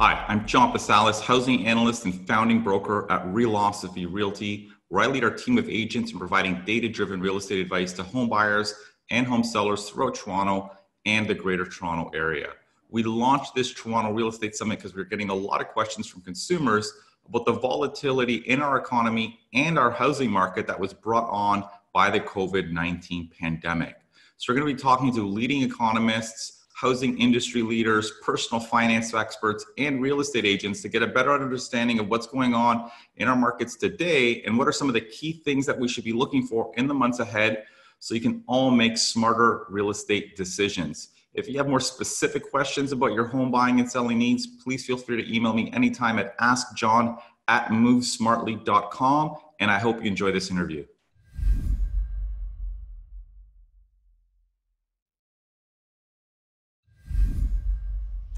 Hi, I'm John Pasalis, housing analyst and founding broker at Realosophy Realty, where I lead our team of agents in providing data-driven real estate advice to home buyers and home sellers throughout Toronto and the Greater Toronto area. We launched this Toronto Real Estate Summit because we're getting a lot of questions from consumers about the volatility in our economy and our housing market that was brought on by the COVID-19 pandemic. So we're going to be talking to leading economists, housing industry leaders, personal finance experts, and real estate agents to get a better understanding of what's going on in our markets today and what are some of the key things that we should be looking for in the months ahead so you can all make smarter real estate decisions. If you have more specific questions about your home buying and selling needs, please feel free to email me anytime at askjohn@movesmartly.com, and I hope you enjoy this interview.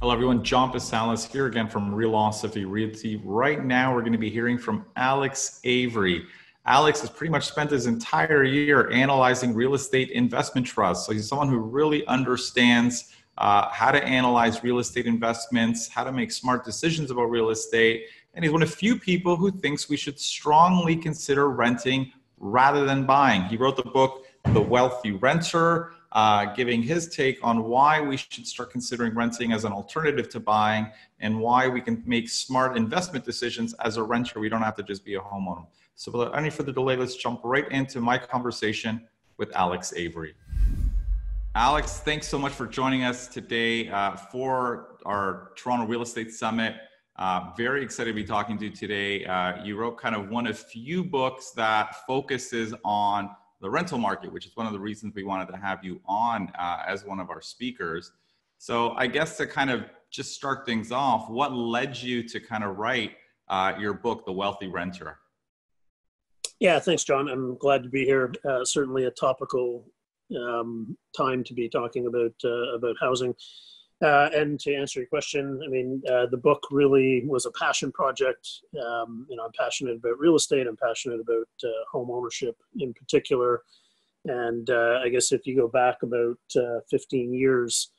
Hello everyone, John Pasalis here again from Realosophy Realty. Right now we're going to be hearing from Alex Avery. Alex has pretty much spent his entire year analyzing real estate investment trusts. So he's someone who really understands how to analyze real estate investments, how to make smart decisions about real estate. And he's one of the few people who thinks we should strongly consider renting rather than buying. He wrote the book, The Wealthy Renter, giving his take on why we should start considering renting as an alternative to buying and why we can make smart investment decisions as a renter. We don't have to just be a homeowner. So without any further delay, let's jump right into my conversation with Alex Avery. Alex, thanks so much for joining us today for our Toronto Real Estate Summit. Very excited to be talking to you today. You wrote kind of one of few books that focuses on the rental market, which is one of the reasons we wanted to have you on as one of our speakers. So I guess to kind of just start things off, what led you to kind of write your book, The Wealthy Renter? Yeah, thanks, John. I'm glad to be here. Certainly a topical time to be talking about housing. And to answer your question, I mean, the book really was a passion project. I'm passionate about real estate. I'm passionate about home ownership in particular. And I guess if you go back about 15 years,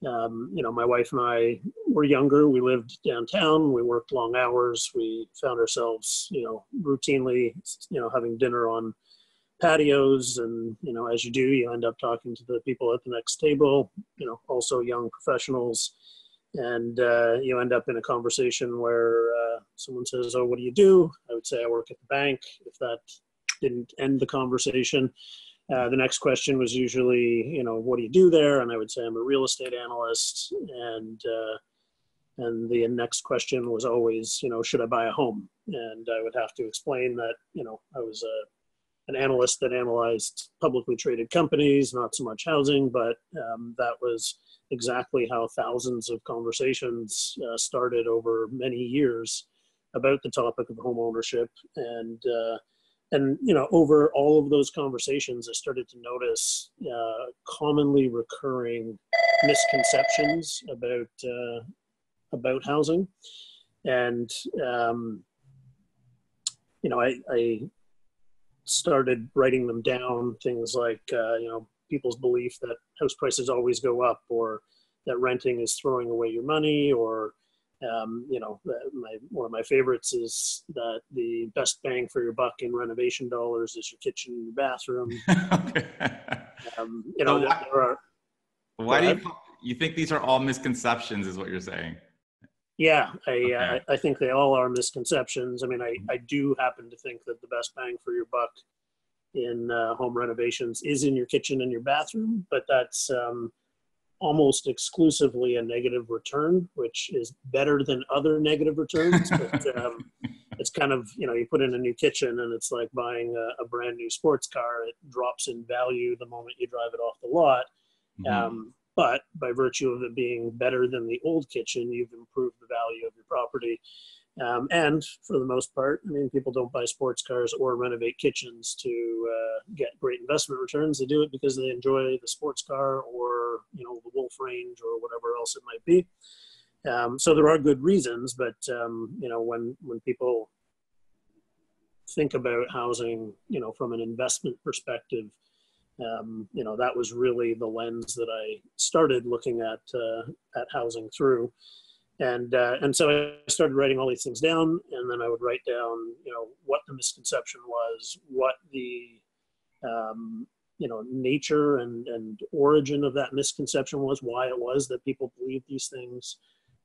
my wife and I were younger. We lived downtown. We worked long hours. We found ourselves, routinely, having dinner on patios, and as you do, you end up talking to the people at the next table, also young professionals, and you end up in a conversation where someone says, "Oh, what do you do?" I would say, "I work at the bank." If that didn't end the conversation, the next question was usually, "What do you do there?" And I would say, "I'm a real estate analyst." And the next question was always, "Should I buy a home?" And I would have to explain that, I was an analyst that analyzed publicly traded companies, not so much housing, but that was exactly how thousands of conversations started over many years about the topic of home ownership. And over all of those conversations, I started to notice commonly recurring misconceptions about housing. And, I started writing them down, things like, people's belief that house prices always go up, or that renting is throwing away your money, or, one of my favorites is that the best bang for your buck in renovation dollars is your kitchen and your bathroom. Okay. Why do you think these are all misconceptions is what you're saying? Yeah, I think they all are misconceptions. I mean, I do happen to think that the best bang for your buck in home renovations is in your kitchen and your bathroom, but that's almost exclusively a negative return, which is better than other negative returns. But it's kind of, you put in a new kitchen and it's like buying a brand new sports car. It drops in value the moment you drive it off the lot. Mm-hmm. But by virtue of it being better than the old kitchen, you've improved the value of your property. And for the most part, I mean, people don't buy sports cars or renovate kitchens to get great investment returns. They do it because they enjoy the sports car or, the Wolf Range or whatever else it might be. So there are good reasons, but, when people think about housing, from an investment perspective, that was really the lens that I started looking at housing through. And so I started writing all these things down, and then I would write down, what the misconception was, what the nature and origin of that misconception was, why it was that people believed these things.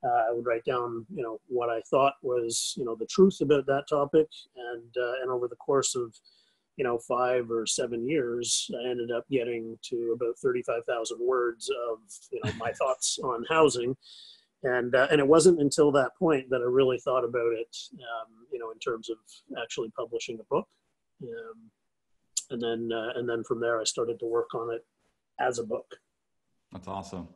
I would write down, what I thought was, the truth about that topic, and over the course of 5 or 7 years, I ended up getting to about 35,000 words of my thoughts on housing. And it wasn't until that point that I really thought about it, in terms of actually publishing a book. And then from there, I started to work on it as a book. That's awesome.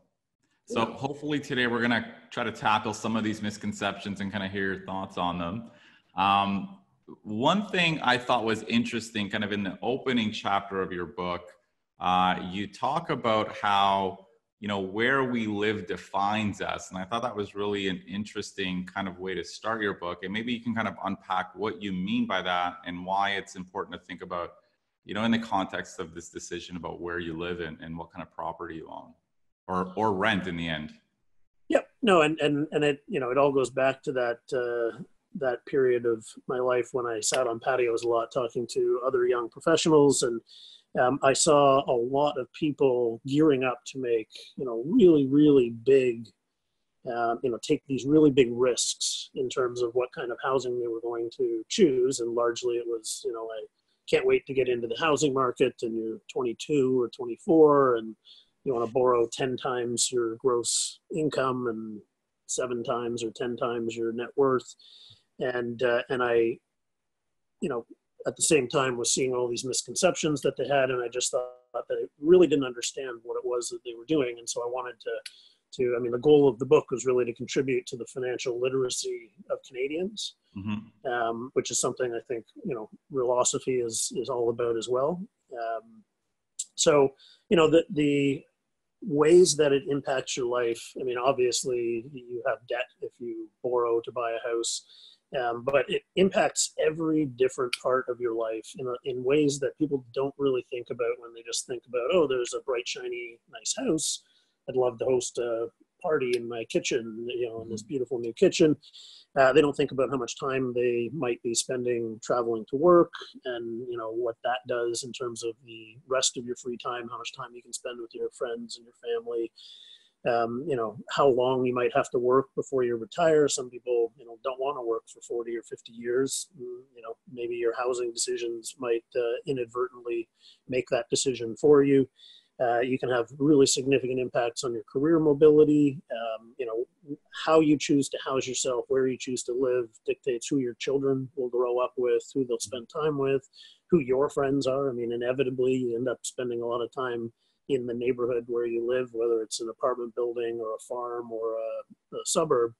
So hopefully today we're going to try to tackle some of these misconceptions and kind of hear your thoughts on them. One thing I thought was interesting, kind of in the opening chapter of your book, you talk about how, where we live defines us. And I thought that was really an interesting kind of way to start your book. And maybe you can kind of unpack what you mean by that and why it's important to think about, in the context of this decision about where you live and what kind of property you own or rent in the end. Yep. No, and it, it all goes back to that period of my life when I sat on patios a lot talking to other young professionals, and I saw a lot of people gearing up to make, really, really big, take these really big risks in terms of what kind of housing they were going to choose. And largely it was, I can't wait to get into the housing market, and you're 22 or 24 and you want to borrow 10 times your gross income and 7 times or 10 times your net worth. And I, at the same time was seeing all these misconceptions that they had. And I just thought that I really didn't understand what it was that they were doing. And so I wanted the goal of the book was really to contribute to the financial literacy of Canadians, which is something I think, Realosophy is all about as well. So, the ways that it impacts your life. I mean, obviously you have debt if you borrow to buy a house, but it impacts every different part of your life in ways that people don't really think about when they just think about, oh, there's a bright, shiny, nice house. I'd love to host a party in my kitchen, in this beautiful new kitchen. They don't think about how much time they might be spending traveling to work, and what that does in terms of the rest of your free time, how much time you can spend with your friends and your family. How long you might have to work before you retire. Some people, don't want to work for 40 or 50 years. Maybe your housing decisions might inadvertently make that decision for you. You can have really significant impacts on your career mobility. How you choose to house yourself, where you choose to live dictates who your children will grow up with, who they'll spend time with, who your friends are. I mean, inevitably you end up spending a lot of time in the neighborhood where you live, whether it's an apartment building or a farm or a suburb.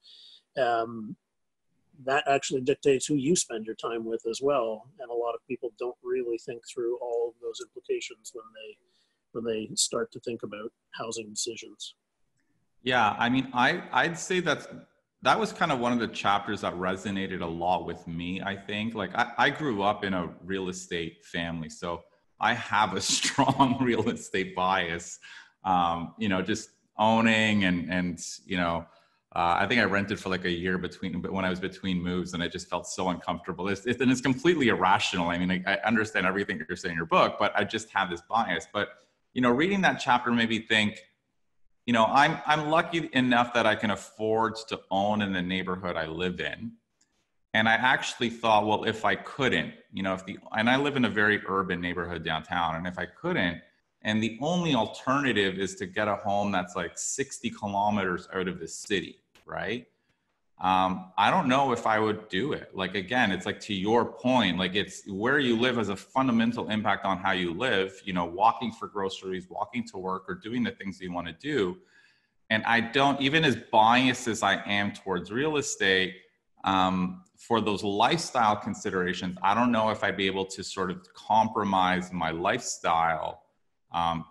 That actually dictates who you spend your time with as well. And a lot of people don't really think through all of those implications when they start to think about housing decisions. Yeah, I mean, I'd say that was kind of one of the chapters that resonated a lot with me, I think. Like, I grew up in a real estate family, so I have a strong real estate bias, just owning and I think I rented for like a year when I was between moves, and I just felt so uncomfortable. And it's completely irrational. I mean, I understand everything you're saying in your book, but I just have this bias. But, reading that chapter made me think, I'm lucky enough that I can afford to own in the neighborhood I live in. And I actually thought, well, if I couldn't, and I live in a very urban neighborhood downtown, and if I couldn't, and the only alternative is to get a home that's like 60 kilometers out of the city, right? I don't know if I would do it. Like, again, it's like, to your point, like, it's where you live has a fundamental impact on how you live, walking for groceries, walking to work, or doing the things you want to do. And I don't, even as biased as I am towards real estate, for those lifestyle considerations, I don't know if I'd be able to sort of compromise my lifestyle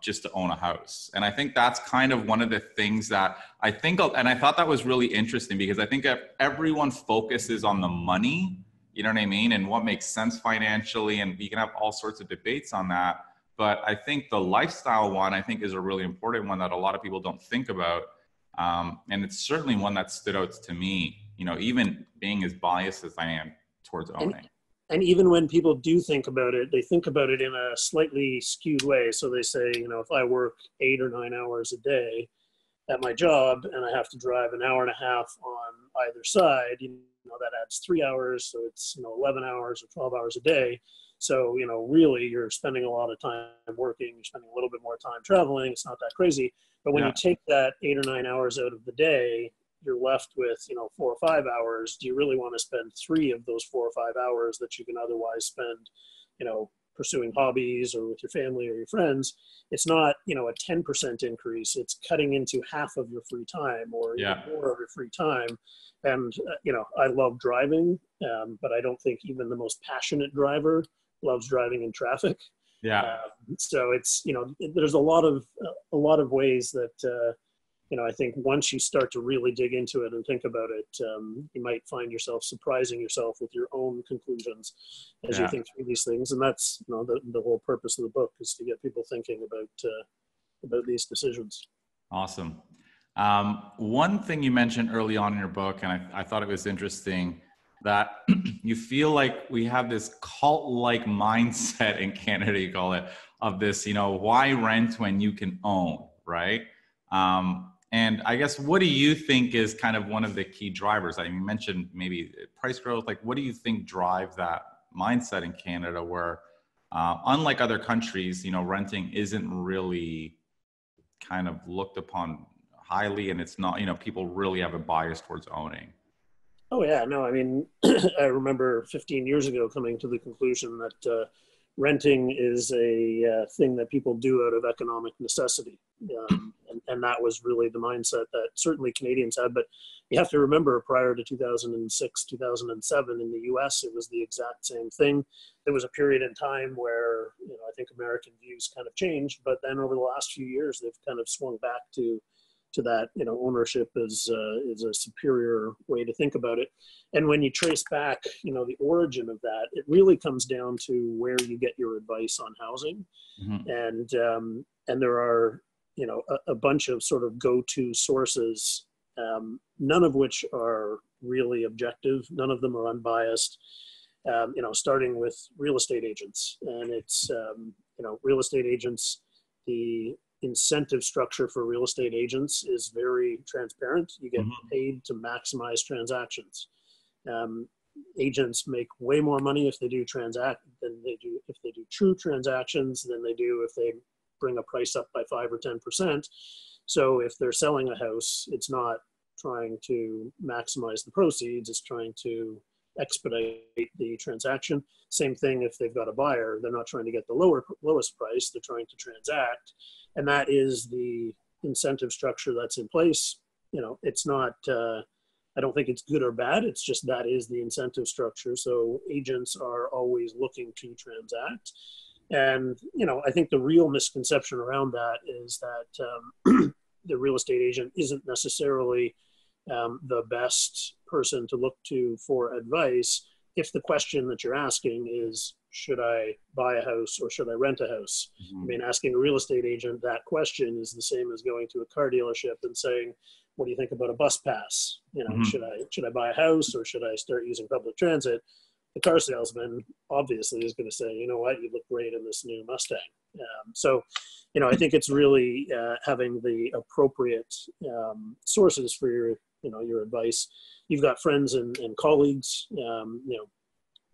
just to own a house. And I think that's kind of one of the things that I think, and I thought that was really interesting, because I think everyone focuses on the money, you know what I mean? And what makes sense financially. And we can have all sorts of debates on that. But I think the lifestyle one, I think, is a really important one that a lot of people don't think about. And it's certainly one that stood out to me, you know, even being as biased as I am towards owning. And even when people do think about it, they think about it in a slightly skewed way. So they say, you know, if I work 8 or 9 hours a day at my job and I have to drive an hour and a half on either side, you know, that adds 3 hours. So it's, you know, 11 hours or 12 hours a day. So, you know, really you're spending a lot of time working, you're spending a little bit more time traveling. It's not that crazy. But when you take that 8 or 9 hours out of the day, you're left with, you know, 4 or 5 hours. Do you really want to spend 3 of those 4 or 5 hours that you can otherwise spend, you know, pursuing hobbies or with your family or your friends? It's not, you know, a 10% increase. It's cutting into half of your free time or even more of your free time. And, you know, I love driving, but I don't think even the most passionate driver loves driving in traffic. So it's, you know, there's a lot of ways that, you know, I think once you start to really dig into it and think about it, you might find yourself surprising yourself with your own conclusions as you think through these things. And that's, you know, the whole purpose of the book is to get people thinking about these decisions. Awesome. One thing you mentioned early on in your book, and I thought it was interesting, that you feel like we have this cult-like mindset in Canada, you call it, of this, you know, why rent when you can own, right? And I guess, what do you think is kind of one of the key drivers? I mean, you mentioned maybe price growth. Like, what do you think drives that mindset in Canada where, unlike other countries, you know, renting isn't really kind of looked upon highly, and it's not, you know, people really have a bias towards owning? Oh, yeah. No, I mean, I remember 15 years ago coming to the conclusion that renting is a thing that people do out of economic necessity. And that was really the mindset that certainly Canadians had. But you have to remember, prior to 2006, 2007 in the US, it was the exact same thing. There was a period in time where, you know, I think American views kind of changed. But then over the last few years, they've kind of swung back to that, you know, ownership is a superior way to think about it. And when you trace back, you know, the origin of that, it really comes down to where you get your advice on housing. And there are, you know, a bunch of sort of go-to sources, none of which are really objective. None of them are unbiased. You know, starting with real estate agents, and it's, you know, real estate agents, the incentive structure for real estate agents is very transparent. You get paid to maximize transactions. Agents make way more money if they do than they do if they do true transactions than they do if they bring a price up by 5 or 10%. So if they're selling a house, it's not trying to maximize the proceeds, it's trying to expedite the transaction. Same thing if they've got a buyer, they're not trying to get the lowest price, they're trying to transact. And that is the incentive structure that's in place. You know, it's not, I don't think it's good or bad. It's just that is the incentive structure. So agents are always looking to transact. And, you know, I think the real misconception around that is that the real estate agent isn't necessarily the best person to look to for advice if the question that you're asking is, should I buy a house or should I rent a house? I mean, asking a real estate agent that question is the same as going to a car dealership and saying, what do you think about a bus pass? You know, should I buy a house or should I start using public transit? The car salesman obviously is going to say, you know what, you look great in this new Mustang. So, you know, I think it's really having the appropriate sources for your, you know, your advice. You've got friends and colleagues, you know,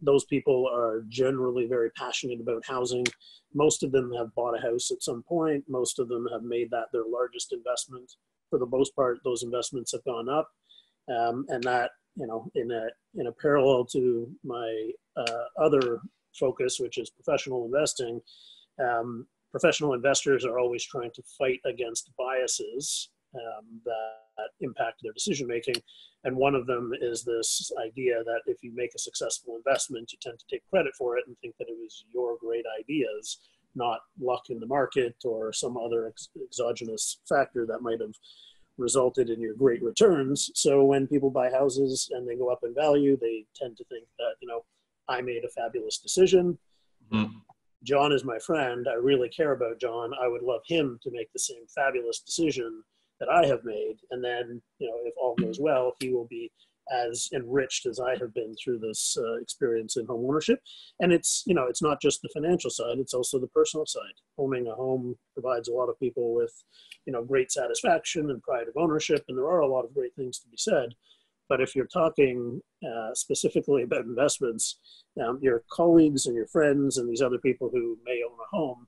those people are generally very passionate about housing. Most of them have bought a house at some point. Most of them have made that their largest investment. For the most part, those investments have gone up. And that, you know, in a parallel to my other focus, which is professional investing, professional investors are always trying to fight against biases that impact their decision making. And one of them is this idea that if you make a successful investment, you tend to take credit for it and think that it was your great ideas, not luck in the market or some other exogenous factor that might have resulted in your great returns. So when people buy houses and they go up in value, they tend to think that, you know, I made a fabulous decision. John is my friend. I really care about John. I would love him to make the same fabulous decision that I have made. And then, if all goes well, he will be as enriched as I have been through this experience in home ownership. And it's not just the financial side, it's also the personal side. Owning a home provides a lot of people with, great satisfaction and pride of ownership. And there are a lot of great things to be said. But if you're talking specifically about investments, your colleagues and your friends and these other people who may own a home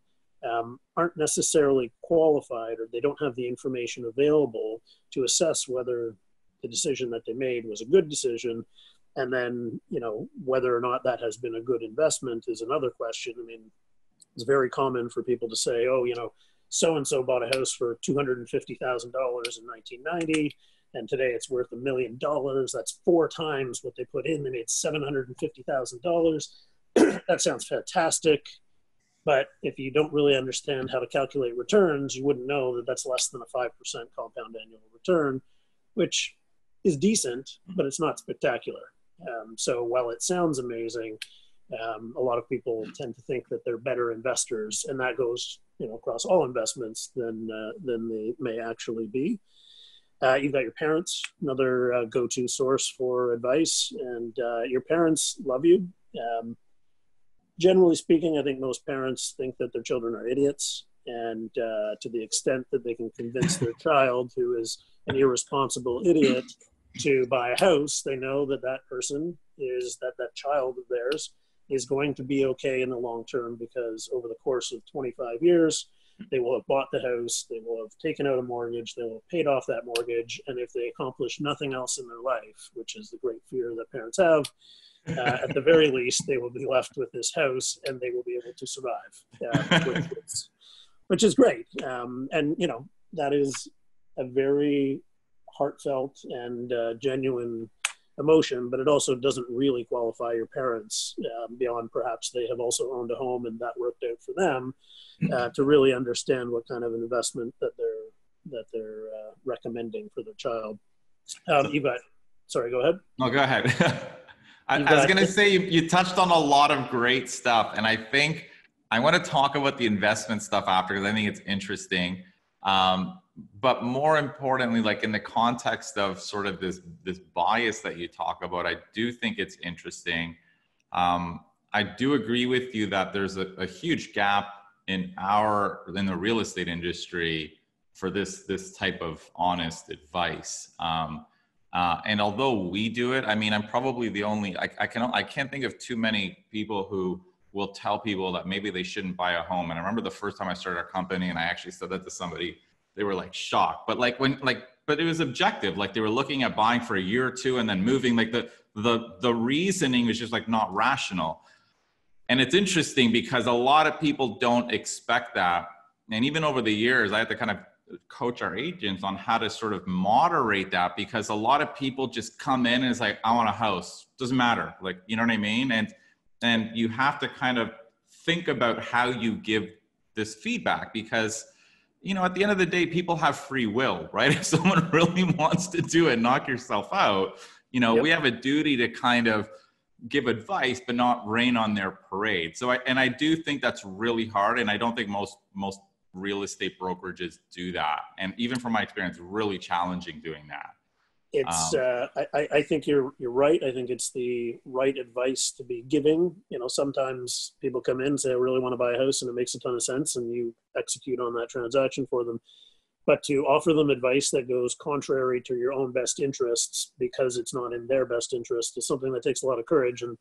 aren't necessarily qualified, or they don't have the information available to assess whether the decision that they made was a good decision. And then, whether or not that has been a good investment is another question. I mean, it's very common for people to say, oh, so-and-so bought a house for $250,000 in 1990. And today it's worth $1 million. That's 4 times what they put in. They made $750,000. That sounds fantastic. But if you don't really understand how to calculate returns, you wouldn't know that that's less than a 5% compound annual return, which is decent, but it's not spectacular. So while it sounds amazing, a lot of people tend to think that they're better investors, and that goes across all investments than they may actually be. You've got your parents, another go-to source for advice, and your parents love you. Generally speaking, I think most parents think that their children are idiots, and to the extent that they can convince their child, who is an irresponsible idiot, to buy a house, they know that person that child of theirs is going to be okay in the long term, because over the course of 25 years, they will have bought the house, they will have taken out a mortgage, they will have paid off that mortgage, and if they accomplish nothing else in their life, which is the great fear that parents have, at the very least, they will be left with this house and they will be able to survive, which is great. And, that is a very heartfelt and genuine emotion, but it also doesn't really qualify your parents beyond perhaps they have also owned a home and that worked out for them to really understand what kind of investment that they're recommending for their child. Sorry, go ahead. No, go ahead. I was going to say, you touched on a lot of great stuff. And I think I want to talk about the investment stuff after, because I think it's interesting. But more importantly, like in the context of sort of this bias that you talk about, I do think it's interesting. I do agree with you that there's a huge gap in the real estate industry for this type of honest advice. And although we do it, I mean, I'm probably the only, I can't think of too many people who will tell people that maybe they shouldn't buy a home. And I remember the first time I started a company and I actually said that to somebody, they were like shocked, but but it was objective. Like they were looking at buying for a year or two and then moving, like the reasoning was just like not rational. And it's interesting because a lot of people don't expect that. And even over the years, I had to kind of coach our agents on how to sort of moderate that, because a lot of people just come in and it's like, I want a house. Doesn't matter. Like, you know what I mean? And you have to kind of think about how you give this feedback, because, at the end of the day, people have free will, right? If someone really wants to do it, knock yourself out, we have a duty to kind of give advice, but not rain on their parade. So I do think that's really hard. And I don't think most real estate brokerages do that. And even from my experience, really challenging doing that. It's, I think you're right. I think it's the right advice to be giving. Sometimes people come in and say, I really want to buy a house, and it makes a ton of sense, and you execute on that transaction for them. But to offer them advice that goes contrary to your own best interests because it's not in their best interest is something that takes a lot of courage. And,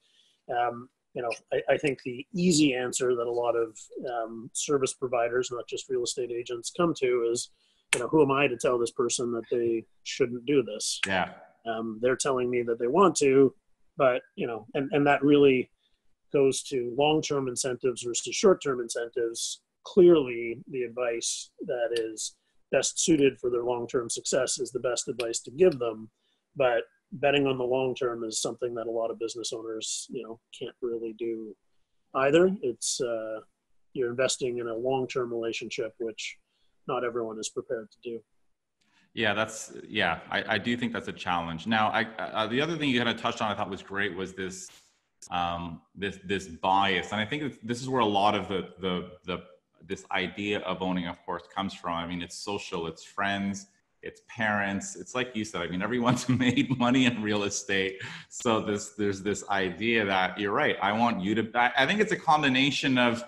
I think the easy answer that a lot of service providers, not just real estate agents, come to is, who am I to tell this person that they shouldn't do this? Yeah. They're telling me that they want to, but, and that really goes to long-term incentives versus short-term incentives. Clearly, the advice that is best suited for their long-term success is the best advice to give them. But betting on the long-term is something that a lot of business owners, can't really do either. It's, you're investing in a long-term relationship, which not everyone is prepared to do. Yeah, I do think that's a challenge. Now, the other thing you kind of touched on, I thought was great, was this bias, and I think this is where a lot of this idea of owning, of course, comes from. I mean, it's social, it's friends, it's parents. It's like you said, I mean, everyone's made money in real estate. So there's this idea that you're right. I think it's a combination of,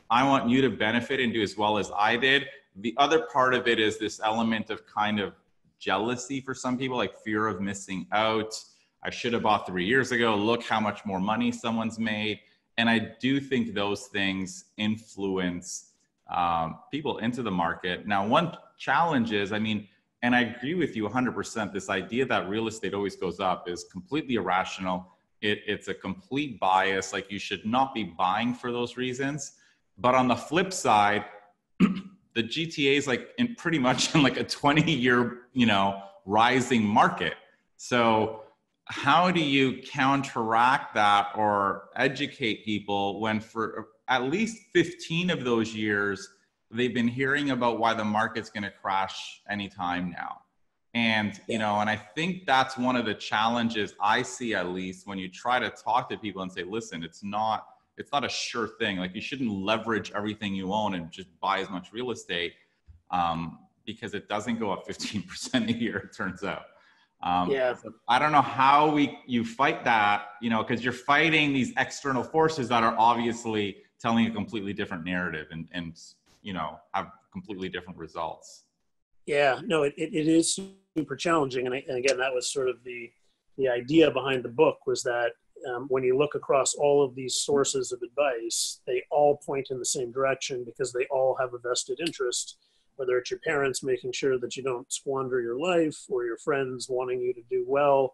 I want you to benefit and do as well as I did. The other part of it is this element of kind of jealousy for some people, like fear of missing out. I should have bought 3 years ago. Look how much more money someone's made. And I do think those things influence people into the market. Now, one challenge is, I mean, and I agree with you 100%, this idea that real estate always goes up is completely irrational. It's a complete bias. Like, you should not be buying for those reasons. But on the flip side, the GTA is like pretty much in like a 20-year, rising market. So how do you counteract that or educate people when for at least 15 of those years, they've been hearing about why the market's going to crash anytime now? And, and I think that's one of the challenges I see, at least, when you try to talk to people and say, listen, it's not a sure thing. Like, you shouldn't leverage everything you own and just buy as much real estate, because it doesn't go up 15% a year, it turns out. So I don't know how you fight that, because you're fighting these external forces that are obviously telling a completely different narrative and have completely different results. Yeah, no, it is super challenging. And again, that was sort of the idea behind the book, was that when you look across all of these sources of advice, they all point in the same direction because they all have a vested interest, whether it's your parents making sure that you don't squander your life, or your friends wanting you to do well.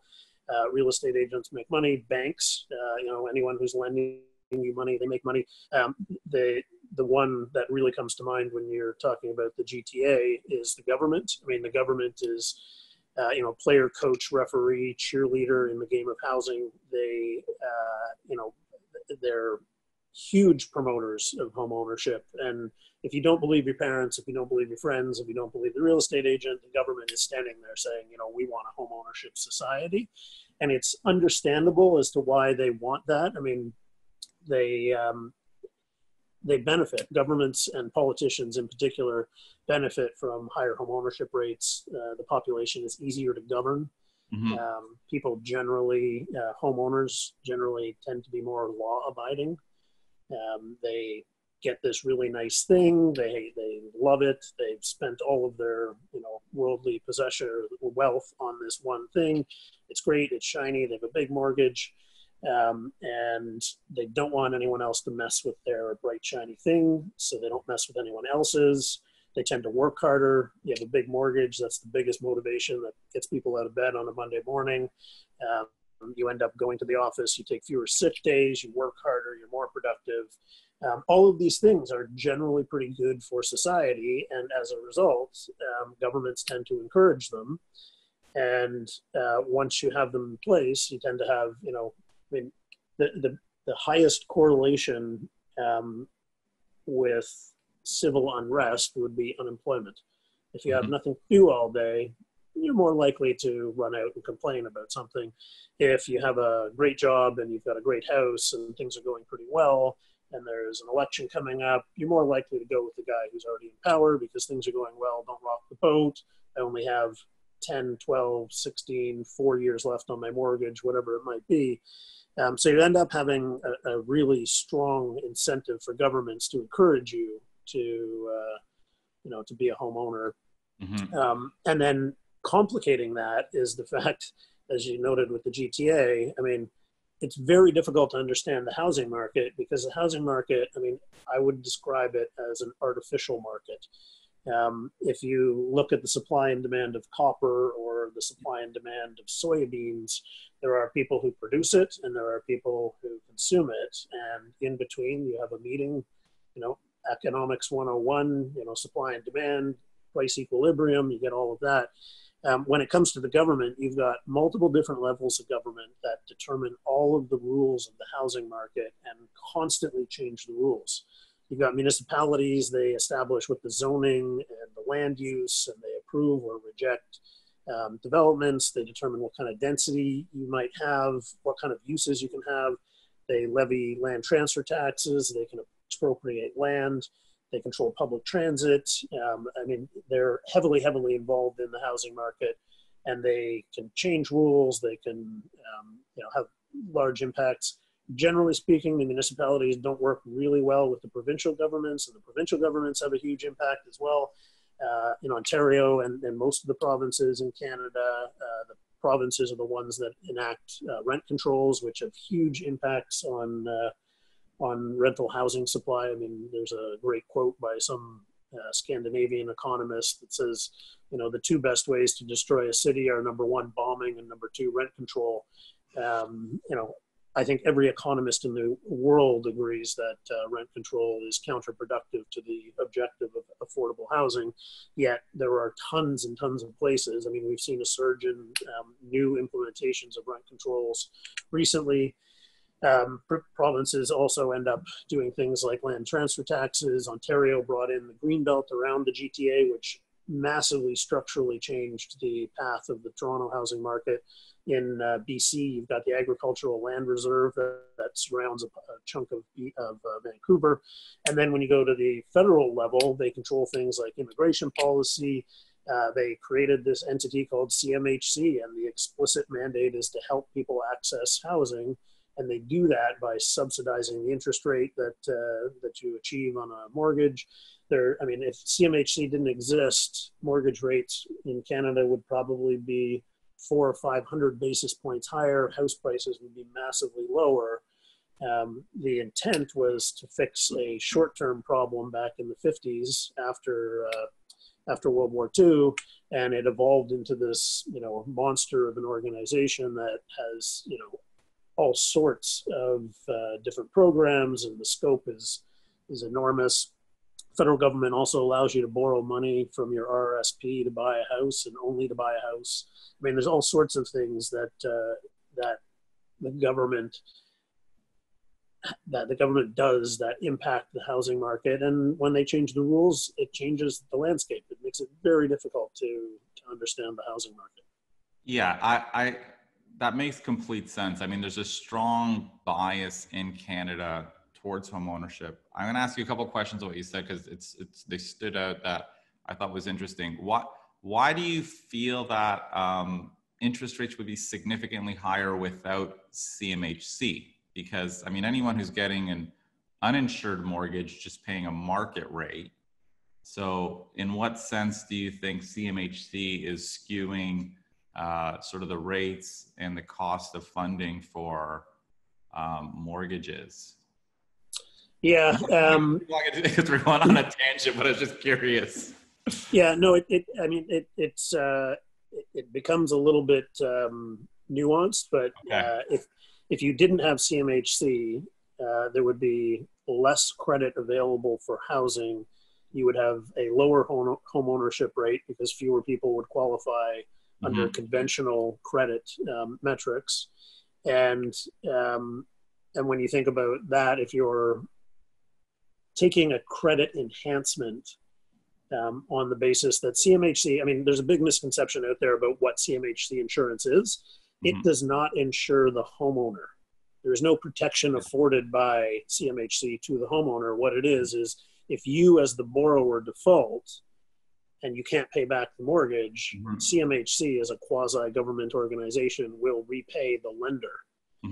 Real estate agents make money, banks, anyone who's lending you money, they make money. The one that really comes to mind when you're talking about the GTA is the government. I mean, the government is player, coach, referee, cheerleader in the game of housing. They're huge promoters of home ownership. And if you don't believe your parents, if you don't believe your friends, if you don't believe the real estate agent, the government is standing there saying, we want a home ownership society. And it's understandable as to why they want that. I mean, they benefit. Governments and politicians in particular benefit from higher home ownership rates. The population is easier to govern. Mm-hmm. People generally, homeowners generally tend to be more law-abiding. They get this really nice thing. They love it. They've spent all of their worldly possession or wealth on this one thing. It's great. It's shiny. They have a big mortgage. And they don't want anyone else to mess with their bright, shiny thing, so they don't mess with anyone else's. They tend to work harder. You have a big mortgage. That's the biggest motivation that gets people out of bed on a Monday morning. You end up going to the office. You take fewer sick days. You work harder. You're more productive. All of these things are generally pretty good for society, and as a result, governments tend to encourage them. And once you have them in place, you tend to have, the highest correlation with civil unrest would be unemployment. If you have nothing to do all day, you're more likely to run out and complain about something. If you have a great job and you've got a great house and things are going pretty well, and there's an election coming up, you're more likely to go with the guy who's already in power because things are going well. Don't rock the boat. I only have 10, 12, 16, 4 years left on my mortgage, whatever it might be. So you end up having a really strong incentive for governments to encourage you to be a homeowner. Mm-hmm. And then complicating that is the fact, as you noted with the GTA, I mean, it's very difficult to understand the housing market because the housing market, I mean, I would describe it as an artificial market. If you look at the supply and demand of copper or the supply and demand of soybeans, there are people who produce it and there are people who consume it. And in between, you have a meeting, economics 101, supply and demand, price equilibrium, you get all of that. When it comes to the government, you've got multiple different levels of government that determine all of the rules of the housing market and constantly change the rules. You've got municipalities, they establish what the zoning and the land use, and they approve or reject developments. They determine what kind of density you might have, what kind of uses you can have. They levy land transfer taxes. They can expropriate land. They control public transit. I mean, they're heavily involved in the housing market, and they can change rules. They can, have large impacts. Generally speaking, the municipalities don't work really well with the provincial governments, and the provincial governments have a huge impact as well. In Ontario and most of the provinces in Canada, the provinces are the ones that enact rent controls, which have huge impacts on rental housing supply. I mean, there's a great quote by some Scandinavian economist that says, the two best ways to destroy a city are number one, bombing, and number two, rent control. I think every economist in the world agrees that rent control is counterproductive to the objective of affordable housing. Yet there are tons and tons of places. I mean, we've seen a surge in new implementations of rent controls recently. Provinces also end up doing things like land transfer taxes. Ontario brought in the Greenbelt around the GTA, which massively structurally changed the path of the Toronto housing market. In BC, you've got the agricultural land reserve that surrounds a chunk of Vancouver. And then when you go to the federal level, they control things like immigration policy. They created this entity called CMHC, and the explicit mandate is to help people access housing. And they do that by subsidizing the interest rate that you achieve on a mortgage. If CMHC didn't exist, mortgage rates in Canada would probably be 400 or 500 basis points higher. House prices would be massively lower. The intent was to fix a short-term problem back in the 50s after World War II, and it evolved into this, monster of an organization that has, all sorts of different programs, and the scope is enormous. Federal government also allows you to borrow money from your RRSP to buy a house, and only to buy a house. I mean, there's all sorts of things that the government does that impact the housing market. And when they change the rules, it changes the landscape. It makes it very difficult to understand the housing market. Yeah, I that makes complete sense. I mean, there's a strong bias in Canada towards home ownership. I'm going to ask you a couple of questions on what you said, because they stood out that I thought was interesting. Why do you feel that interest rates would be significantly higher without CMHC? Because, I mean, anyone who's getting an uninsured mortgage just paying a market rate. So in what sense do you think CMHC is skewing sort of the rates and the cost of funding for mortgages? Yeah. Because we're going on a tangent, but I was just curious. Yeah, no, it becomes a little bit nuanced, but Okay. If you didn't have CMHC, there would be less credit available for housing. You would have a lower home ownership rate because fewer people would qualify under conventional credit metrics. And when you think about that, if you're taking a credit enhancement on the basis that CMHC, I mean, there's a big misconception out there about what CMHC insurance is. It does not insure the homeowner. There is no protection afforded by CMHC to the homeowner. What it is if you as the borrower default and you can't pay back the mortgage, CMHC as a quasi-government organization will repay the lender.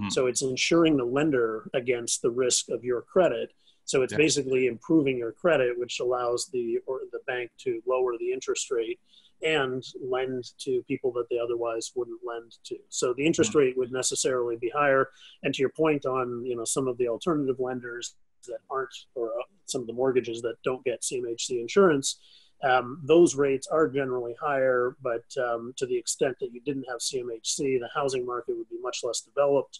So it's insuring the lender against the risk of your credit. So it's basically improving your credit, which allows the bank to lower the interest rate and lend to people that they otherwise wouldn't lend to. So the interest rate would necessarily be higher. And to your point on, some of the alternative lenders that aren't, or some of the mortgages that don't get CMHC insurance, those rates are generally higher, but to the extent that you didn't have CMHC, the housing market would be much less developed.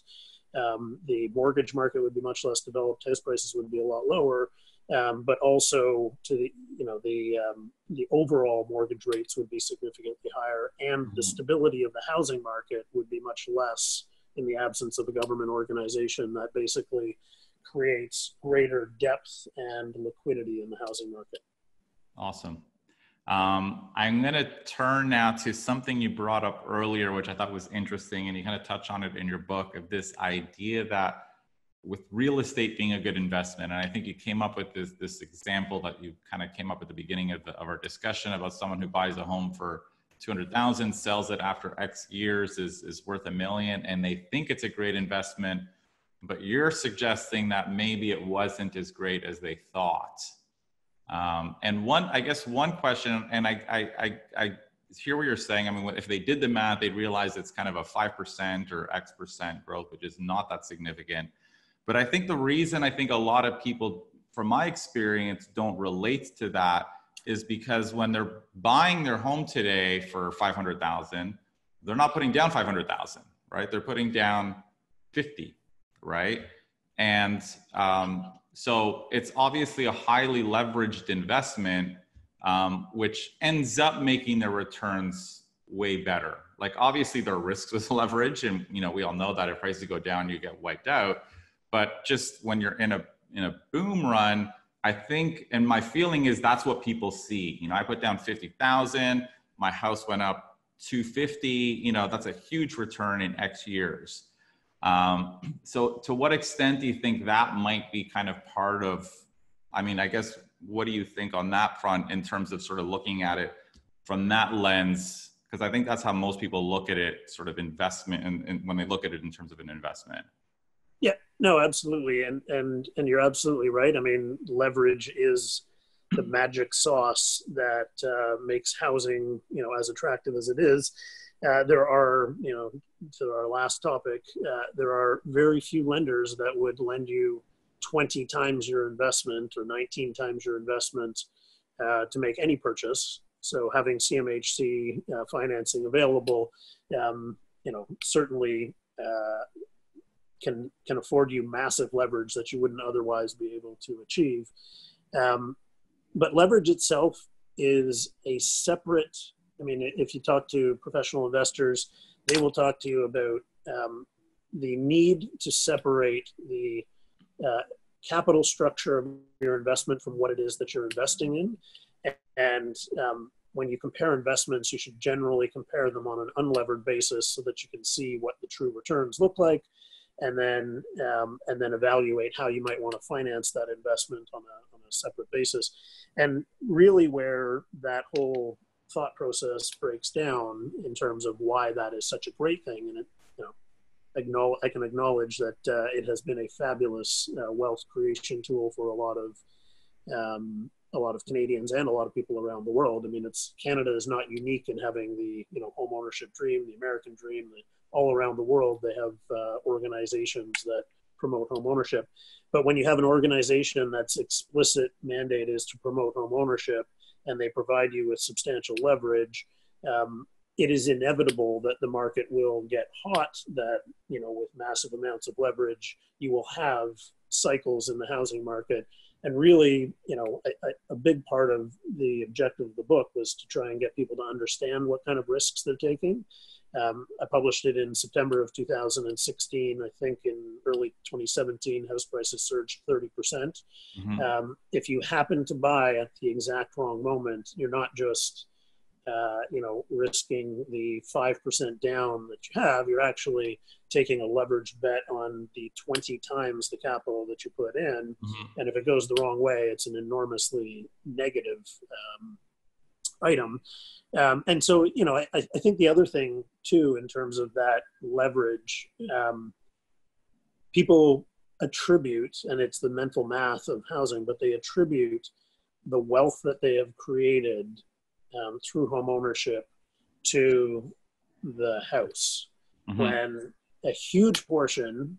The mortgage market would be much less developed. House prices would be a lot lower, but also to the overall mortgage rates would be significantly higher, and the stability of the housing market would be much less in the absence of a government organization that basically creates greater depth and liquidity in the housing market. Awesome. I'm going to turn now to something you brought up earlier, which I thought was interesting, and you kind of touch on it in your book, of this idea that with real estate being a good investment. And I think you came up with this example that you kind of came up at the beginning of our discussion about someone who buys a home for 200,000, sells it after X years, is worth $1 million, and they think it's a great investment, but you're suggesting that maybe it wasn't as great as they thought. And I guess one question, and I hear what you're saying. I mean, if they did the math, they'd realize it's kind of a 5% or X% growth, which is not that significant. But I think the reason I think a lot of people, from my experience, don't relate to that is because when they're buying their home today for 500,000, they're not putting down 500,000, right? They're putting down 50, right? And so it's obviously a highly leveraged investment, which ends up making their returns way better. Like obviously there are risks with leverage, and we all know that if prices go down, you get wiped out. But just when you're in a boom run, I think, and my feeling is that's what people see. I put down 50,000, my house went up 250. That's a huge return in X years. So to what extent do you think that might be kind of part of, I guess, what do you think on that front in terms of sort of looking at it from that lens? Because I think that's how most people look at it, sort of investment, and when they look at it in terms of an investment. Yeah, no, absolutely. And you're absolutely right. I mean, leverage is the magic sauce that makes housing, as attractive as it is. There are, to our last topic, there are very few lenders that would lend you 20 times your investment or 19 times your investment to make any purchase. So having CMHC financing available, certainly can afford you massive leverage that you wouldn't otherwise be able to achieve. But leverage itself is a separate, if you talk to professional investors, they will talk to you about the need to separate the capital structure of your investment from what it is that you're investing in. And when you compare investments, you should generally compare them on an unlevered basis so that you can see what the true returns look like, and then evaluate how you might want to finance that investment on a separate basis. And really where that whole thought process breaks down in terms of why that is such a great thing, and I can acknowledge that it has been a fabulous wealth creation tool for a lot of Canadians and a lot of people around the world. Canada is not unique in having the home ownership dream, the American dream. All around the world, they have organizations that promote home ownership. But when you have an organization that's explicit mandate is to promote home ownership, and they provide you with substantial leverage, it is inevitable that the market will get hot, that, with massive amounts of leverage, you will have cycles in the housing market. And really, a big part of the objective of the book was to try and get people to understand what kind of risks they're taking. I published it in September of 2016. I think in early 2017, house prices surged 30%. Mm-hmm. If you happen to buy at the exact wrong moment, you're not just, risking the 5% down that you have. You're actually taking a leveraged bet on the 20 times the capital that you put in. Mm-hmm. And if it goes the wrong way, it's an enormously negative item. And so, I think the other thing too, in terms of that leverage, people attribute, and it's the mental math of housing, but they attribute the wealth that they have created through home ownership to the house. Mm-hmm. When a huge portion,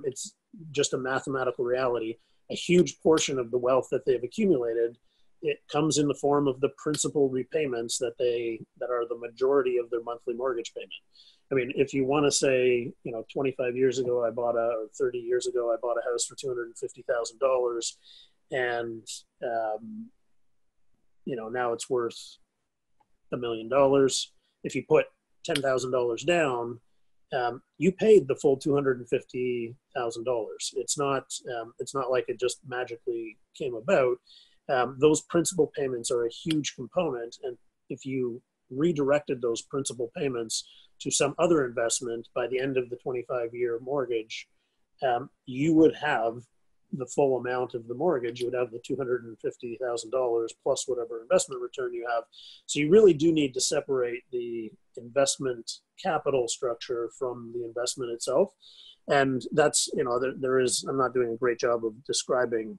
it's just a mathematical reality, a huge portion of the wealth that they've accumulated, it comes in the form of the principal repayments that are the majority of their monthly mortgage payment. If you want to say, 25 years ago, or 30 years ago, I bought a house for $250,000, and, now it's worth $1 million. If you put $10,000 down, you paid the full $250,000. It's not like it just magically came about. Those principal payments are a huge component, and if you redirected those principal payments to some other investment by the end of the 25-year mortgage, you would have the full amount of the mortgage. You would have the $250,000 plus whatever investment return you have. So you really do need to separate the investment capital structure from the investment itself. And that's, there is, I'm not doing a great job of describing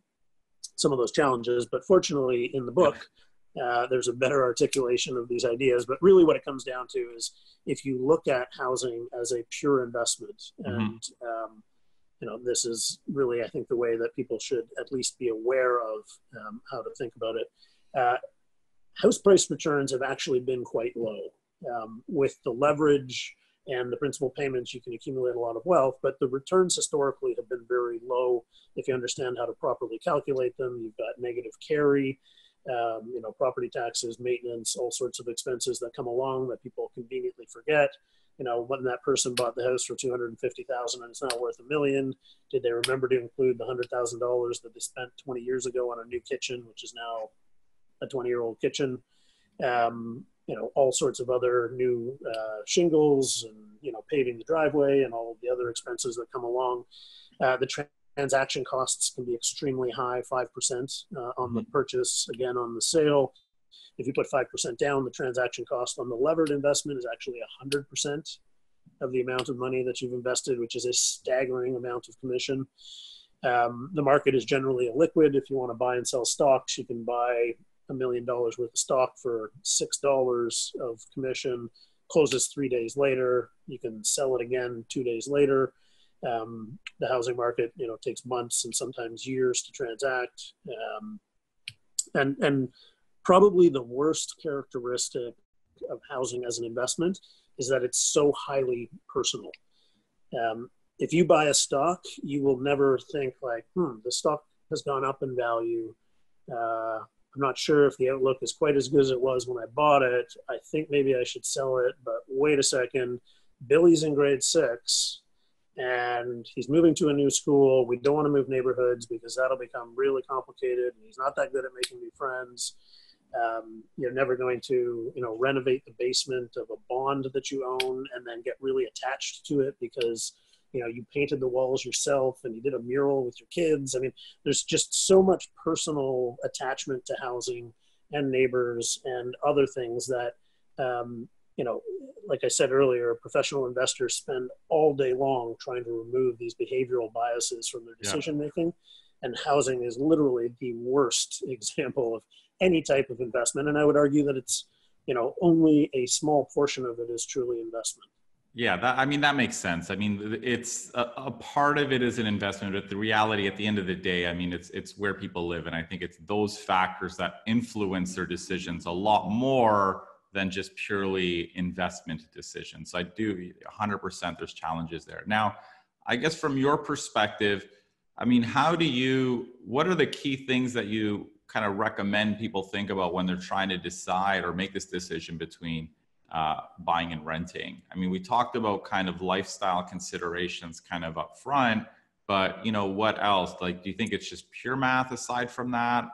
some of those challenges, but fortunately in the book, there's a better articulation of these ideas. But really what it comes down to is if you look at housing as a pure investment, and this is really, I think, the way that people should at least be aware of how to think about it. House price returns have actually been quite low. With the leverage and the principal payments, you can accumulate a lot of wealth, but the returns historically have been very low. If you understand how to properly calculate them, you've got negative carry, property taxes, maintenance, all sorts of expenses that come along that people conveniently forget. When that person bought the house for $250,000 and it's now worth $1 million, did they remember to include the $100,000 that they spent 20 years ago on a new kitchen, which is now a 20-year-old kitchen? All sorts of other new shingles and, paving the driveway and all of the other expenses that come along. The transaction costs can be extremely high, 5% on the purchase, again, on the sale. If you put 5% down, the transaction cost on the levered investment is actually 100% of the amount of money that you've invested, which is a staggering amount of commission. The market is generally illiquid. If you want to buy and sell stocks, you can buy $1 million worth of stock for $6 of commission, closes 3 days later. You can sell it again 2 days later. The housing market, takes months and sometimes years to transact. And probably the worst characteristic of housing as an investment is that it's so highly personal. If you buy a stock, you will never think like, the stock has gone up in value. I'm not sure if the outlook is quite as good as it was when I bought it. I think maybe I should sell it, but wait a second. Billy's in grade 6 and he's moving to a new school. We don't want to move neighborhoods because that'll become really complicated. And he's not that good at making new friends. You're never going to, renovate the basement of a bond that you own and then get really attached to it because, you painted the walls yourself and you did a mural with your kids. I mean, there's just so much personal attachment to housing and neighbors and other things that, like I said earlier, professional investors spend all day long trying to remove these behavioral biases from their decision making. And housing is literally the worst example of any type of investment. And I would argue that it's, only a small portion of it is truly investment. Yeah, that makes sense. I mean, it's a part of it is an investment, but the reality at the end of the day, it's where people live. And I think it's those factors that influence their decisions a lot more than just purely investment decisions. So I do 100%, there's challenges there. Now, I guess from your perspective, what are the key things that you kind of recommend people think about when they're trying to decide or make this decision between buying and renting? We talked about kind of lifestyle considerations kind of up front, but what else? Like, do you think it's just pure math aside from that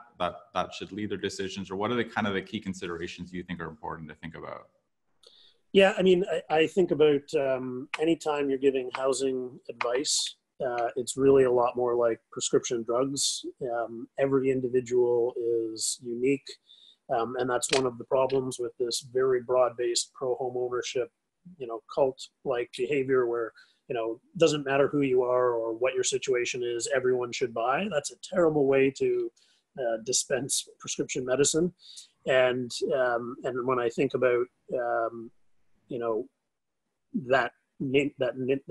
should lead their decisions, or what are the kind of the key considerations you think are important to think about? Yeah, I think about anytime you're giving housing advice, it's really a lot more like prescription drugs. Every individual is unique. And that's one of the problems with this very broad-based pro-home ownership, cult-like behavior where, doesn't matter who you are or what your situation is, everyone should buy. That's a terrible way to dispense prescription medicine. And when I think about, the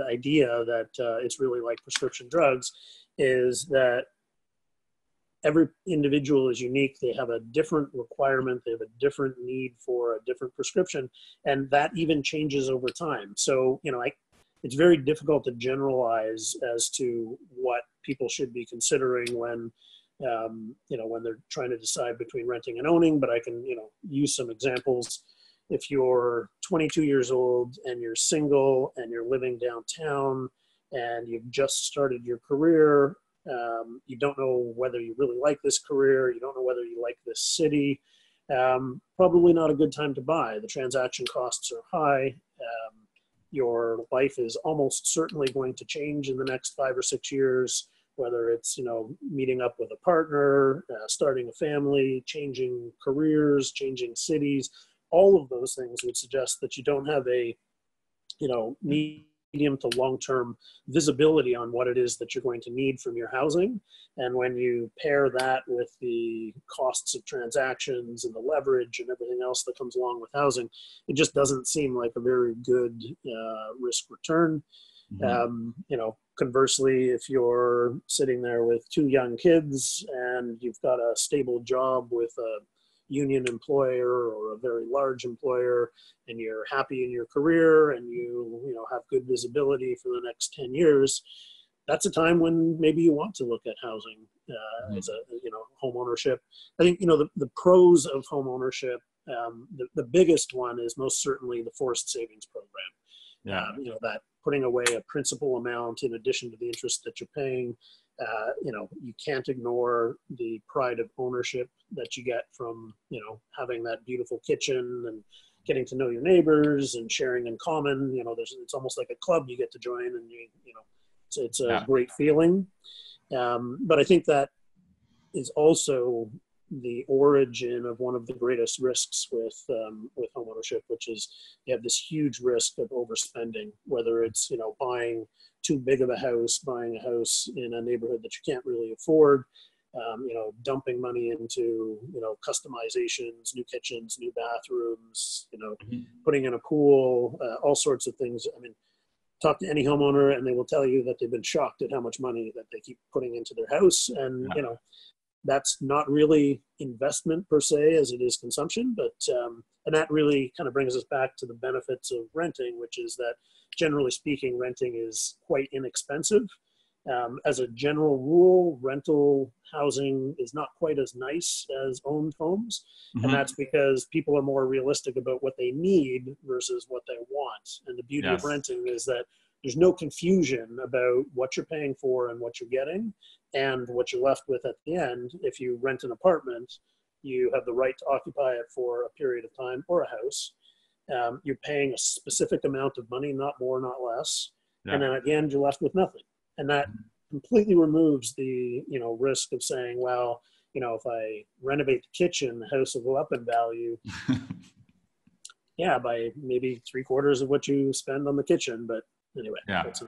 idea that it's really like prescription drugs is that every individual is unique. They have a different requirement. They have a different need for a different prescription. And that even changes over time. So, it's very difficult to generalize as to what people should be considering when they're trying to decide between renting and owning. But I can, use some examples. If you're 22 years old and you're single and you're living downtown and you've just started your career, you don't know whether you really like this career, you don't know whether you like this city, probably not a good time to buy. The transaction costs are high. your life is almost certainly going to change in the next 5 or 6 years, whether it's, you know, meeting up with a partner, starting a family, changing careers, changing cities. All of those things would suggest that you don't have a, you know, medium to long-term visibility on what it is that you're going to need from your housing. And when you pair that with the costs of transactions and the leverage and everything else that comes along with housing, it just doesn't seem like a very good risk return. You know, conversely, if you're sitting there with 2 young kids and you've got a stable job with a union employer or a very large employer, and you're happy in your career and you know, have good visibility for the next 10 years, that's a time when maybe you want to look at housing as a, you know, home ownership. I think, you know, the pros of home ownership, the biggest one is most certainly the forced savings program. You know, that putting away a principal amount in addition to the interest that you're paying. You know, you can't ignore the pride of ownership that you get from, you know, having that beautiful kitchen and getting to know your neighbors and sharing in common. You know, it's almost like a club you get to join, and you know, it's a great feeling. But I think that is also the origin of one of the greatest risks with homeownership, which is you have this huge risk of overspending, whether it's, you know, buying too big of a house, buying a house in a neighborhood that you can't really afford, you know, dumping money into, you know, customizations, new kitchens, new bathrooms, you know, putting in a pool, all sorts of things. I mean, talk to any homeowner and they will tell you that they've been shocked at how much money that they keep putting into their house. And, you know, that's not really investment per se as it is consumption, but, and that really kind of brings us back to the benefits of renting, which is that generally speaking, renting is quite inexpensive. As a general rule, rental housing is not quite as nice as owned homes. And that's because people are more realistic about what they need versus what they want. And the beauty of renting is that there's no confusion about what you're paying for and what you're getting and what you're left with at the end. If you rent an apartment, you have the right to occupy it for a period of time, or a house. You're paying a specific amount of money, not more, not less. And then at the end, you're left with nothing. And that completely removes the, you know, risk of saying, well, you know, if I renovate the kitchen, the house will go up in value. By maybe 3/4 of what you spend on the kitchen. But anyway, that's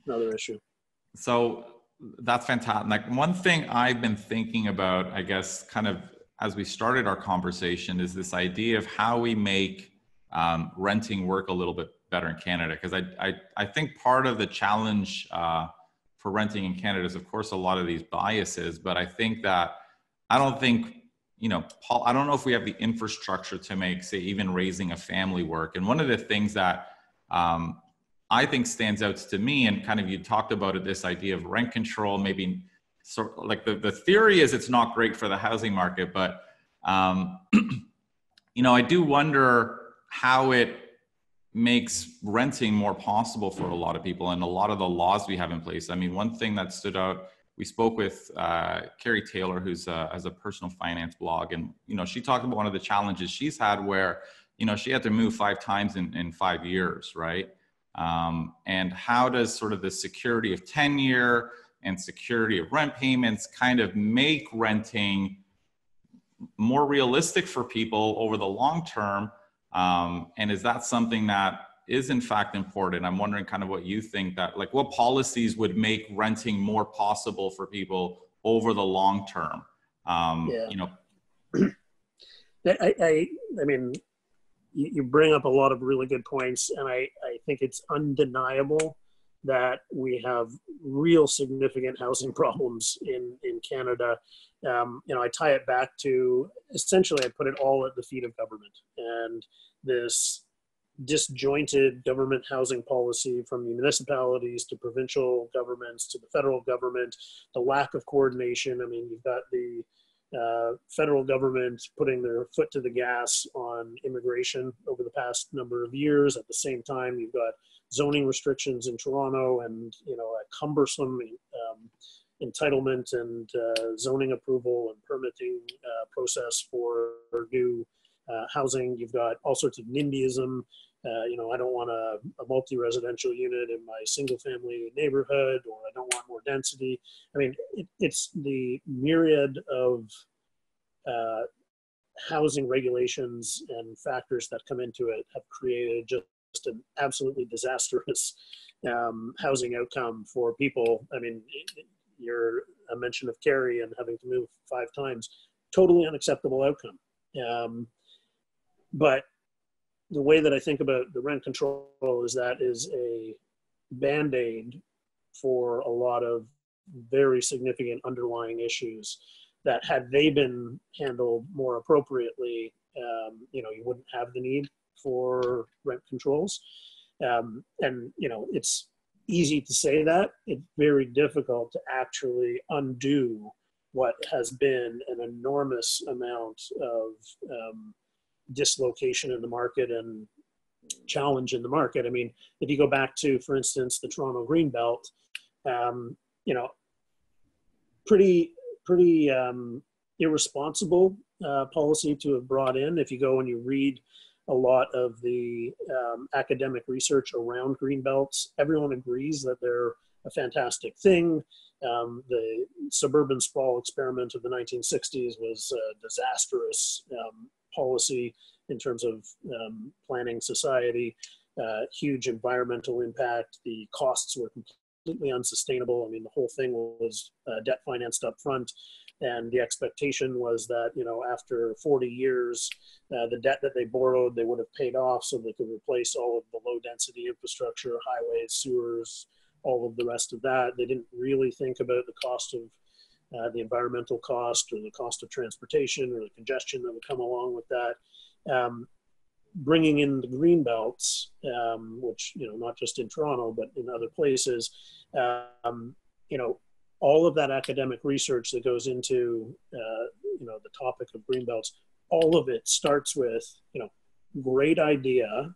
another issue. So that's fantastic. Like, one thing I've been thinking about, I guess, kind of as we started our conversation, is this idea of how we make renting work a little bit better in Canada. Because I think part of the challenge for renting in Canada is, of course, a lot of these biases. But I think that, I don't think, you know, Paul, I don't know if we have the infrastructure to make, say, even raising a family work. And one of the things that I think stands out to me, and kind of you talked about it, this idea of rent control, maybe sort of like the theory is it's not great for the housing market, but you know, I do wonder how it makes renting more possible for a lot of people and a lot of the laws we have in place. I mean, one thing that stood out, we spoke with Carrie Taylor, who's has a personal finance blog, and, you know, she talked about one of the challenges she's had where, you know, she had to move 5 times in 5 years, right? And how does sort of the security of tenure and security of rent payments kind of make renting more realistic for people over the long term? And is that something that is in fact important? I'm wondering kind of what you think, that like what policies would make renting more possible for people over the long term? You know, I mean, you bring up a lot of really good points, and I think it's undeniable that we have real significant housing problems in Canada. You know, I tie it back to, essentially, I put it all at the feet of government, and this disjointed government housing policy from municipalities to provincial governments to the federal government, the lack of coordination. I mean, you've got the federal government putting their foot to the gas on immigration over the past number of years. At the same time, you've got zoning restrictions in Toronto, and, you know, a cumbersome entitlement and zoning approval and permitting process for new housing. You've got all sorts of NIMBYism. I don't want a multi-residential unit in my single-family neighborhood, or I don't want more density. I mean, it's the myriad of housing regulations and factors that come into it have created just an absolutely disastrous housing outcome for people. I mean, a mention of Kerry and having to move 5 times, totally unacceptable outcome. But the way that I think about the rent control is that is a Band-Aid for a lot of very significant underlying issues that, had they been handled more appropriately, you wouldn't have the need for rent controls. And, it's easy to say that. It's very difficult to actually undo what has been an enormous amount of dislocation in the market and challenge in the market. I mean, if you go back to, for instance, the Toronto Greenbelt, pretty irresponsible policy to have brought in. If you go and you read a lot of the academic research around greenbelts, everyone agrees that they're a fantastic thing. The suburban sprawl experiment of the 1960s was a disastrous policy in terms of planning society, huge environmental impact. The costs were completely unsustainable. I mean, the whole thing was debt financed up front. And the expectation was that, after 40 years, the debt that they borrowed, they would have paid off so they could replace all of the low density infrastructure, highways, sewers, all of the rest of that. They didn't really think about the cost of the environmental cost, or the cost of transportation, or the congestion that would come along with that. Bringing in the green belts, which, not just in Toronto, but in other places, all of that academic research that goes into, the topic of green belts, all of it starts with, great idea.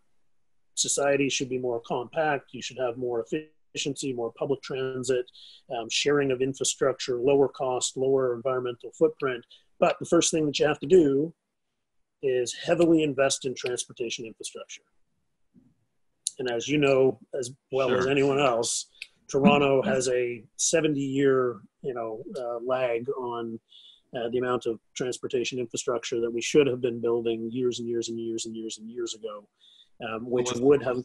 Society should be more compact. You should have more efficiency, more public transit, sharing of infrastructure, lower cost, lower environmental footprint. But the first thing that you have to do is heavily invest in transportation infrastructure. And as you know, as well as anyone else, Toronto has a 70-year, lag on the amount of transportation infrastructure that we should have been building years and years and years and years and years ago, which would have.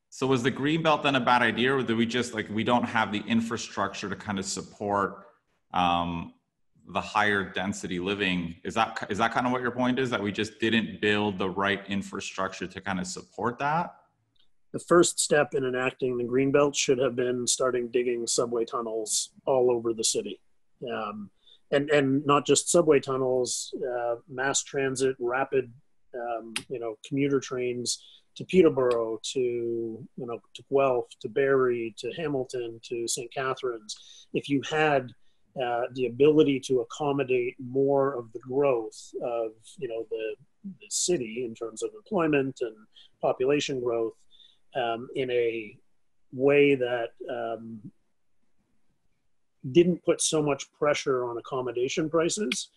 So was the greenbelt then a bad idea, or do we just we don't have the infrastructure to kind of support the higher density living? Is that kind of what your point is, that we just didn't build the right infrastructure to kind of support that? The first step in enacting the greenbelt should have been starting digging subway tunnels all over the city. And not just subway tunnels, mass transit, rapid, commuter trains to Peterborough, to Guelph, to Barrie, to Hamilton, to St. Catharines. If you had the ability to accommodate more of the growth of, the city in terms of employment and population growth, in a way that didn't put so much pressure on accommodation prices,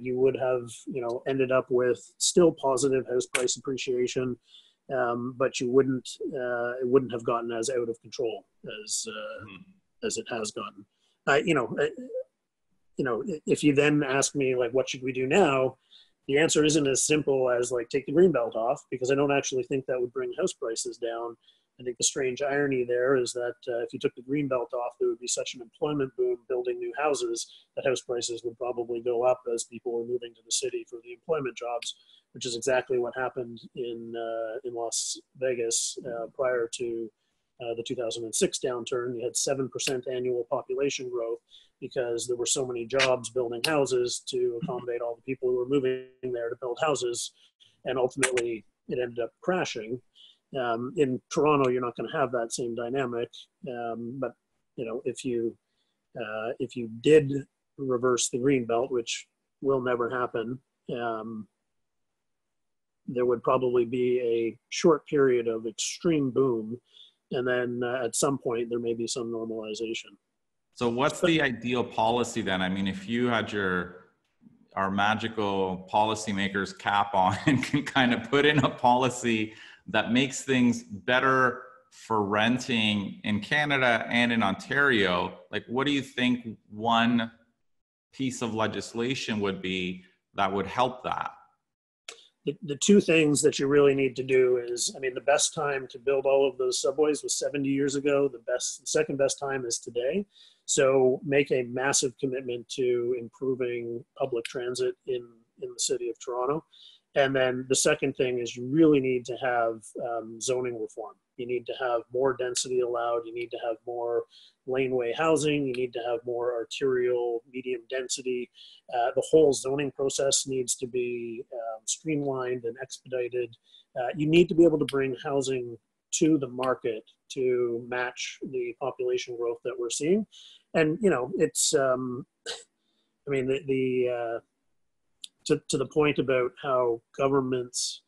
you would have, ended up with still positive house price appreciation, but it wouldn't have gotten as out of control as it has gotten. If you then ask me, what should we do now? The answer isn't as simple as take the greenbelt off, because I don't actually think that would bring house prices down. I think the strange irony there is that if you took the greenbelt off, there would be such an employment boom building new houses that house prices would probably go up as people were moving to the city for the employment jobs, which is exactly what happened in Las Vegas prior to the 2006 downturn. You had 7% annual population growth because there were so many jobs building houses to accommodate all the people who were moving there to build houses, and ultimately it ended up crashing. In Toronto, you're not going to have that same dynamic, but if you did reverse the greenbelt, which will never happen, there would probably be a short period of extreme boom, and then at some point there may be some normalization. So what's the ideal policy then? I mean, if you had our magical policymakers cap on and can kind of put in a policy that makes things better for renting in Canada and in Ontario, like what do you think one piece of legislation would be that would help that? The two things that you really need to do is, I mean, the best time to build all of those subways was 70 years ago. The second best time is today. So make a massive commitment to improving public transit in the city of Toronto. And then the second thing is you really need to have zoning reform. You need to have more density allowed. You need to have more laneway housing. You need to have more arterial medium density. The whole zoning process needs to be streamlined and expedited. You need to be able to bring housing to the market to match the population growth that we're seeing. And, you know, it's, I mean, to the point about how governments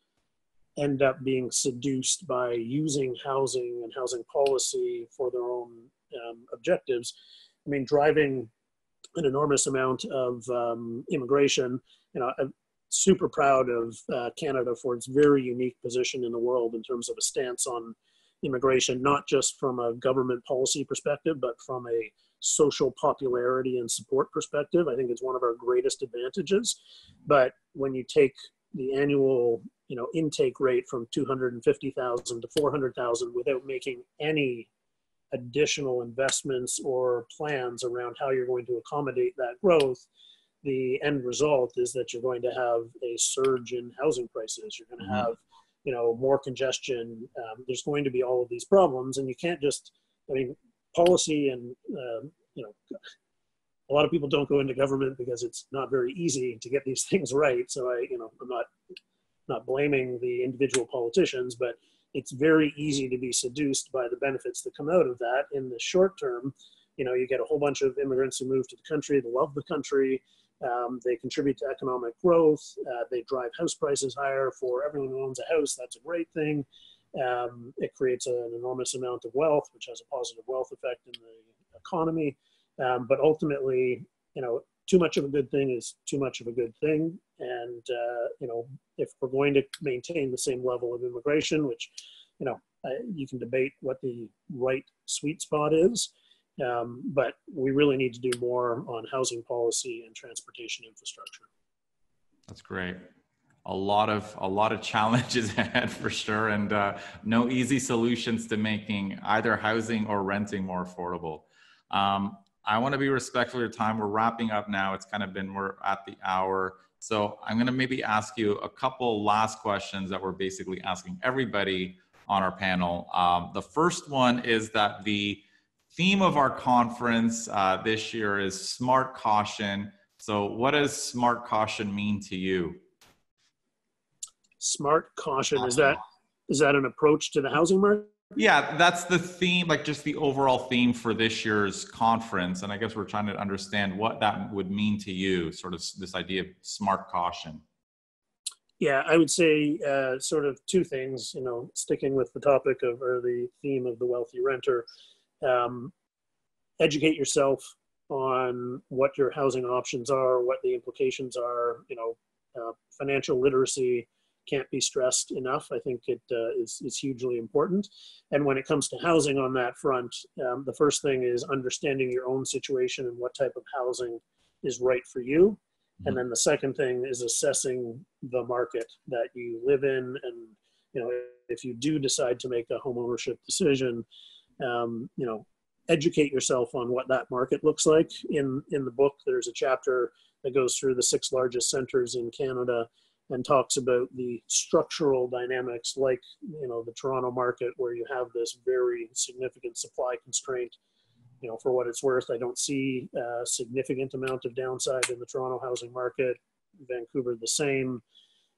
end up being seduced by using housing and housing policy for their own objectives. I mean, driving an enormous amount of immigration, you know, I'm super proud of Canada for its very unique position in the world in terms of a stance on immigration, not just from a government policy perspective, but from a social popularity and support perspective. I think it's one of our greatest advantages. But when you take the annual, you know, intake rate from 250,000 to 400,000 without making any additional investments or plans around how you're going to accommodate that growth, the end result is that you're going to have a surge in housing prices. You're going to have, you know, more congestion. There's going to be all of these problems, and you can't just, I mean, policy and, you know, a lot of people don't go into government because it's not very easy to get these things right. So I'm not blaming the individual politicians, but it's very easy to be seduced by the benefits that come out of that. In the short term, you know, you get a whole bunch of immigrants who move to the country, they love the country, they contribute to economic growth, they drive house prices higher for everyone who owns a house. That's a great thing. It creates an enormous amount of wealth, which has a positive wealth effect in the economy. But ultimately, you know, too much of a good thing is too much of a good thing. And, you know, if we're going to maintain the same level of immigration, which, you know, you can debate what the right sweet spot is, but we really need to do more on housing policy and transportation infrastructure. That's great. A lot of challenges ahead for sure, and no easy solutions to making either housing or renting more affordable. I want to be respectful of your time. We're wrapping up now. We're at the hour. So I'm going to maybe ask you a couple last questions that we're basically asking everybody on our panel. The first one is that the theme of our conference this year is smart caution. So what does smart caution mean to you? Smart caution, is that an approach to the housing market? Yeah, that's the theme, like just the overall theme for this year's conference. And I guess we're trying to understand what that would mean to you, sort of this idea of smart caution. Yeah, I would say sort of two things, you know, sticking with the topic of, or the theme of the wealthy renter. Educate yourself on what your housing options are, what the implications are. You know, financial literacy can't be stressed enough. I think it is hugely important. And when it comes to housing on that front, the first thing is understanding your own situation and what type of housing is right for you. And then the second thing is assessing the market that you live in. And, you know, if you do decide to make a home ownership decision, you know, educate yourself on what that market looks like. In the book, there's a chapter that goes through the 6 largest centers in Canada and talks about the structural dynamics, like, you know, the Toronto market, where you have this very significant supply constraint. You know, for what it's worth, I don't see a significant amount of downside in the Toronto housing market. Vancouver, the same.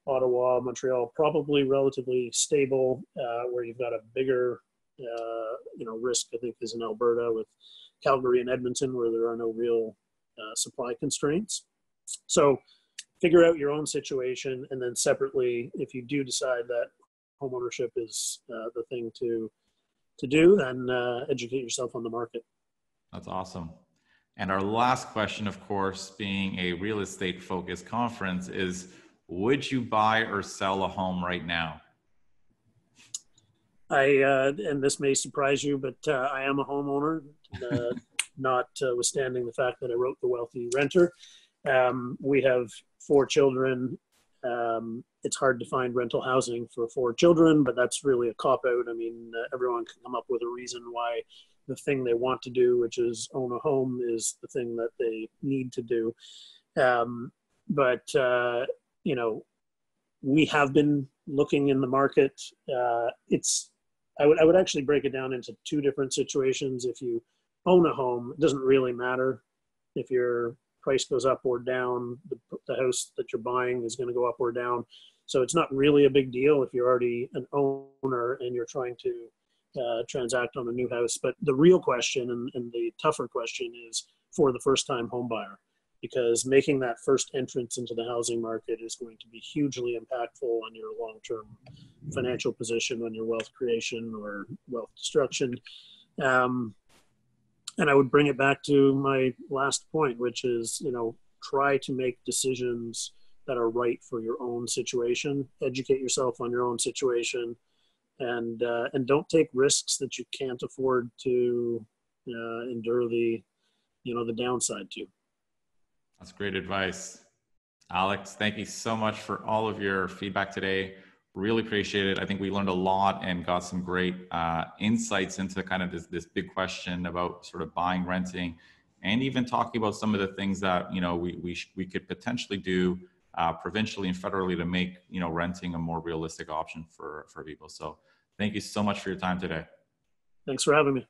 Ottawa, Montreal, probably relatively stable. Where you've got a bigger, you know, risk, I think, is in Alberta, with Calgary and Edmonton, where there are no real supply constraints. So figure out your own situation, and then separately, if you do decide that homeownership is the thing to do, then educate yourself on the market. That's awesome. And our last question, of course, being a real estate focused conference, is would you buy or sell a home right now? And this may surprise you, but I am a homeowner, notwithstanding the fact that I wrote The Wealthy Renter. We have 4 children. It's hard to find rental housing for 4 children, but that's really a cop-out. I mean, everyone can come up with a reason why the thing they want to do, which is own a home, is the thing that they need to do. But you know, we have been looking in the market. I would actually break it down into 2 different situations. If you own a home, it doesn't really matter if your price goes up or down. The house that you're buying is going to go up or down. So it's not really a big deal if you're already an owner and you're trying to transact on a new house. But the real question and the tougher question is for the first-time home buyer, because making that first entrance into the housing market is going to be hugely impactful on your long-term financial position, on your wealth creation or wealth destruction. And I would bring it back to my last point, which is, you know, try to make decisions that are right for your own situation. Educate yourself on your own situation, and don't take risks that you can't afford to endure the downside to. That's great advice. Alex, thank you so much for all of your feedback today. Really appreciate it. I think we learned a lot and got some great insights into kind of this big question about sort of buying, renting, and even talking about some of the things that, you know, we could potentially do provincially and federally to make, you know, renting a more realistic option for people. So thank you so much for your time today. Thanks for having me.